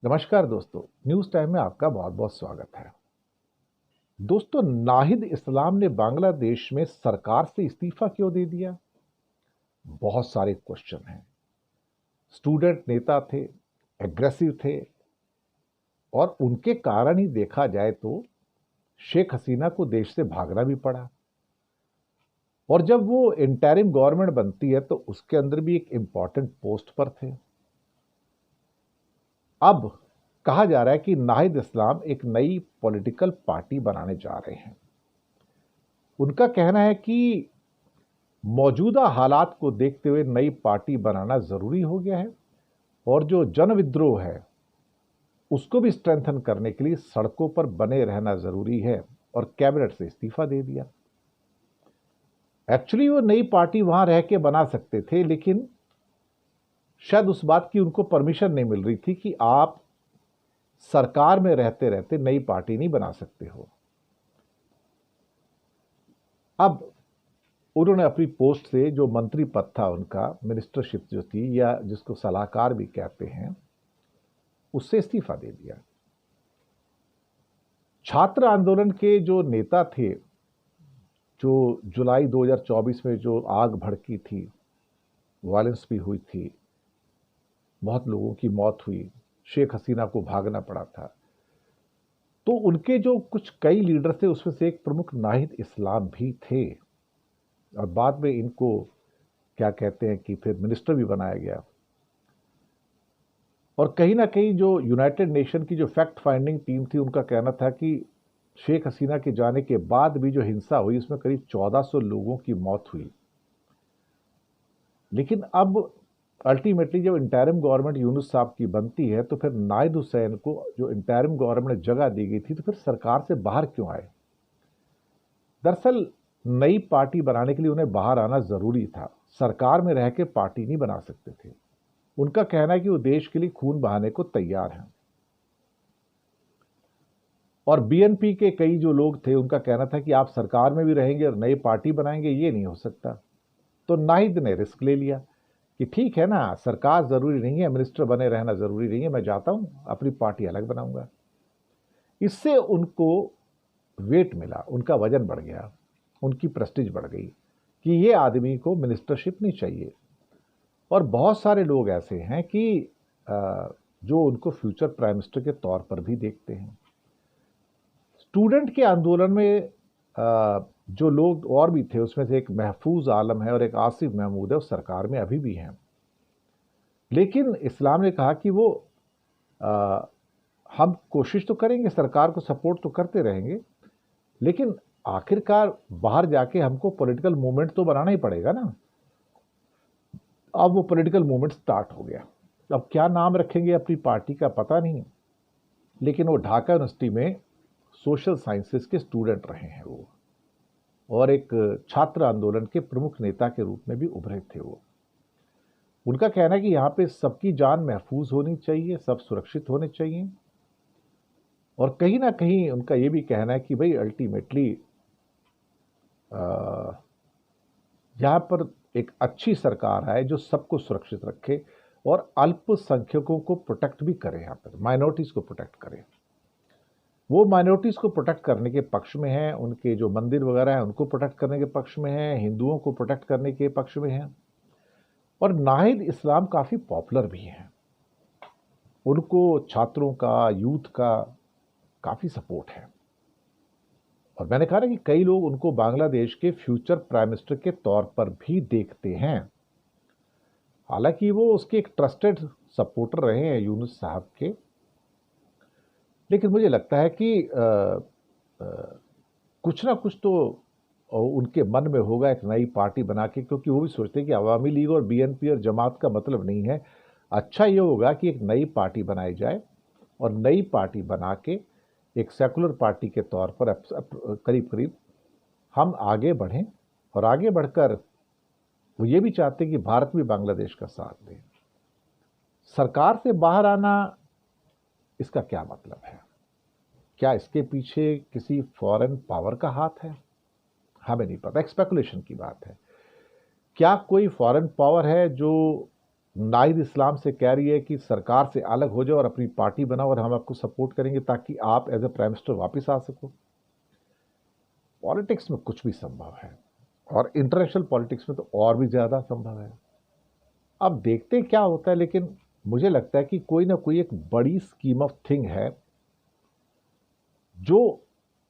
नमस्कार दोस्तों, news time में आपका बहुत बहुत स्वागत है। दोस्तों, नाहिद इस्लाम ने बांग्लादेश में सरकार से इस्तीफा क्यों दे दिया? बहुत सारे क्वेश्चन हैं। स्टूडेंट नेता थे, एग्रेसिव थे और उनके कारण ही देखा जाए तो शेख हसीना को देश से भागना भी पड़ा। और जब वो इंटरिम गवर्नमेंट बनती है तो उसके अंदर भी एक इंपॉर्टेंट पोस्ट पर थे। अब कहा जा रहा है कि नाहिद इस्लाम एक नई पॉलिटिकल पार्टी बनाने जा रहे हैं। उनका कहना है कि मौजूदा हालात को देखते हुए नई पार्टी बनाना जरूरी हो गया है और जो जन विद्रोह है उसको भी स्ट्रेंथन करने के लिए सड़कों पर बने रहना जरूरी है और कैबिनेट से इस्तीफा दे दिया। एक्चुअली वो नई पार्टी वहां रह के बना सकते थे, लेकिन शायद उस बात की उनको परमिशन नहीं मिल रही थी कि आप सरकार में रहते रहते नई पार्टी नहीं बना सकते हो। अब उन्होंने अपनी पोस्ट से जो मंत्री पद था उनका, मिनिस्टरशिप जो थी या जिसको सलाहकार भी कहते हैं, उससे इस्तीफा दे दिया। छात्र आंदोलन के जो नेता थे, जो जुलाई 2024 में जो आग भड़की थी, वायलेंस भी हुई थी, बहुत लोगों की मौत हुई, शेख हसीना को भागना पड़ा था, तो उनके जो कुछ कई लीडर थे उसमें से एक प्रमुख नाहिद इस्लाम भी थे और बाद में इनको क्या कहते हैं कि फिर मिनिस्टर भी बनाया गया। और कहीं ना कहीं जो यूनाइटेड नेशन की जो फैक्ट फाइंडिंग टीम थी उनका कहना था कि शेख हसीना के जाने के बाद भी जो हिंसा हुई उसमें करीब 1400 लोगों की मौत हुई। लेकिन अब अल्टीमेटली जब इंटरिम गवर्नमेंट यूनुस साहब की बनती है तो फिर नाहिद हुसैन को जो इंटरिम गवर्नमेंट जगह दी गई थी, तो फिर सरकार से बाहर क्यों आए? दरअसल नई पार्टी बनाने के लिए उन्हें बाहर आना जरूरी था, सरकार में रह के पार्टी नहीं बना सकते थे। उनका कहना है कि वो देश के लिए खून बहाने को तैयार हैं। और बीएनपी के कई जो लोग थे उनका कहना था कि आप सरकार में भी रहेंगे और नई पार्टी बनाएंगे, ये नहीं हो सकता। तो नाहिद ने रिस्क ले लिया कि ठीक है ना, सरकार जरूरी नहीं है, मिनिस्टर बने रहना जरूरी नहीं है, मैं जाता हूं, अपनी पार्टी अलग बनाऊंगा। इससे उनको वेट मिला, उनका वजन बढ़ गया, उनकी प्रेस्टीज बढ़ गई कि ये आदमी को मिनिस्टरशिप नहीं चाहिए। और बहुत सारे लोग ऐसे हैं कि जो उनको फ्यूचर प्राइम मिनिस्टर के तौर पर भी देखते हैं। स्टूडेंट के आंदोलन में जो लोग और भी थे उसमें से एक महफूज आलम है और एक आसिफ महमूद है, वो सरकार में अभी भी हैं। लेकिन इस्लाम ने कहा कि वो आ, हम कोशिश तो करेंगे, सरकार को सपोर्ट तो करते रहेंगे, लेकिन आखिरकार बाहर जाके हमको पॉलिटिकल मूवमेंट तो बनाना ही पड़ेगा ना। अब वो पॉलिटिकल मूवमेंट स्टार्ट हो गया। अब क्या नाम रखेंगे अपनी पार्टी का पता नहीं, लेकिन वो ढाका यूनिवर्सिटी में सोशल साइंसेस के स्टूडेंट रहे हैं वो, और एक छात्र आंदोलन के प्रमुख नेता के रूप में भी उभरे थे वो। उनका कहना है कि यहाँ पे सबकी जान महफूज होनी चाहिए, सब सुरक्षित होने चाहिए। और कहीं ना कहीं उनका ये भी कहना है कि भाई अल्टीमेटली यहाँ पर एक अच्छी सरकार आए जो सबको सुरक्षित रखे और अल्पसंख्यकों को प्रोटेक्ट भी करे, यहाँ पर माइनॉरिटीज को प्रोटेक्ट करे। वो माइनॉरिटीज को प्रोटेक्ट करने के पक्ष में हैं, उनके जो मंदिर वगैरह हैं उनको प्रोटेक्ट करने के पक्ष में हैं, हिंदुओं को प्रोटेक्ट करने के पक्ष में हैं। और नाहिद इस्लाम काफी पॉपुलर भी हैं, उनको छात्रों का, यूथ का काफी सपोर्ट है। और मैंने कहा ना कि कई लोग उनको बांग्लादेश के फ्यूचर प्राइम मिनिस्टर के तौर पर भी देखते हैं। हालांकि वो उसके एक ट्रस्टेड सपोर्टर रहे हैं यूनुस साहब के, लेकिन मुझे लगता है कि कुछ ना कुछ तो उनके मन में होगा एक नई पार्टी बना के, क्योंकि वो भी सोचते हैं कि अवामी लीग और बीएनपी और जमात का मतलब नहीं है। अच्छा ये होगा कि एक नई पार्टी बनाई जाए और नई पार्टी बना के एक सेकुलर पार्टी के तौर पर करीब करीब हम आगे बढ़ें। और आगे बढ़कर वो ये भी चाहते हैं कि भारत भी बांग्लादेश का साथ दे। सरकार से बाहर आना, इसका क्या मतलब है? क्या इसके पीछे किसी फॉरेन पावर का हाथ है? हमें नहीं पता, स्पेकुलेशन की बात है। क्या कोई फॉरेन पावर है जो नाहिद इस्लाम से कह रही है कि सरकार से अलग हो जाओ और अपनी पार्टी बनाओ और हम आपको सपोर्ट करेंगे ताकि आप एज ए प्राइम मिनिस्टर वापस आ सको। पॉलिटिक्स में कुछ भी संभव है और इंटरनेशनल पॉलिटिक्स में तो और भी ज़्यादा संभव है। अब देखते हैं क्या होता है, लेकिन मुझे लगता है कि कोई ना कोई एक बड़ी स्कीम ऑफ थिंग है जो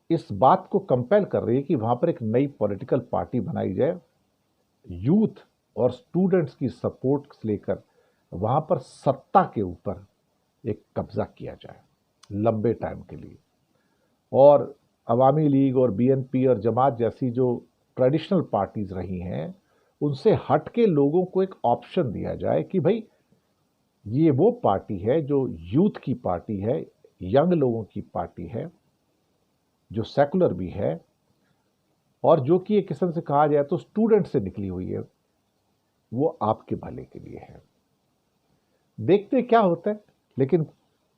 इस बात को कंपेल कर रही है कि वहां पर एक नई पॉलिटिकल पार्टी बनाई जाए, यूथ और स्टूडेंट्स की सपोर्ट लेकर वहां पर सत्ता के ऊपर एक कब्जा किया जाए लंबे टाइम के लिए। और अवामी लीग और बीएनपी और जमात जैसी जो ट्रेडिशनल पार्टीज रही हैं, उनसे हट के लोगों को एक ऑप्शन दिया जाए कि भाई ये वो पार्टी है जो यूथ की पार्टी है, यंग लोगों की पार्टी है, जो सेकुलर भी है और जो कि एक किस्म से कहा जाए तो स्टूडेंट से निकली हुई है, वो आपके भले के लिए है। देखते क्या होता है, लेकिन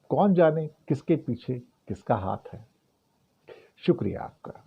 कौन जाने किसके पीछे किसका हाथ है। शुक्रिया आपका।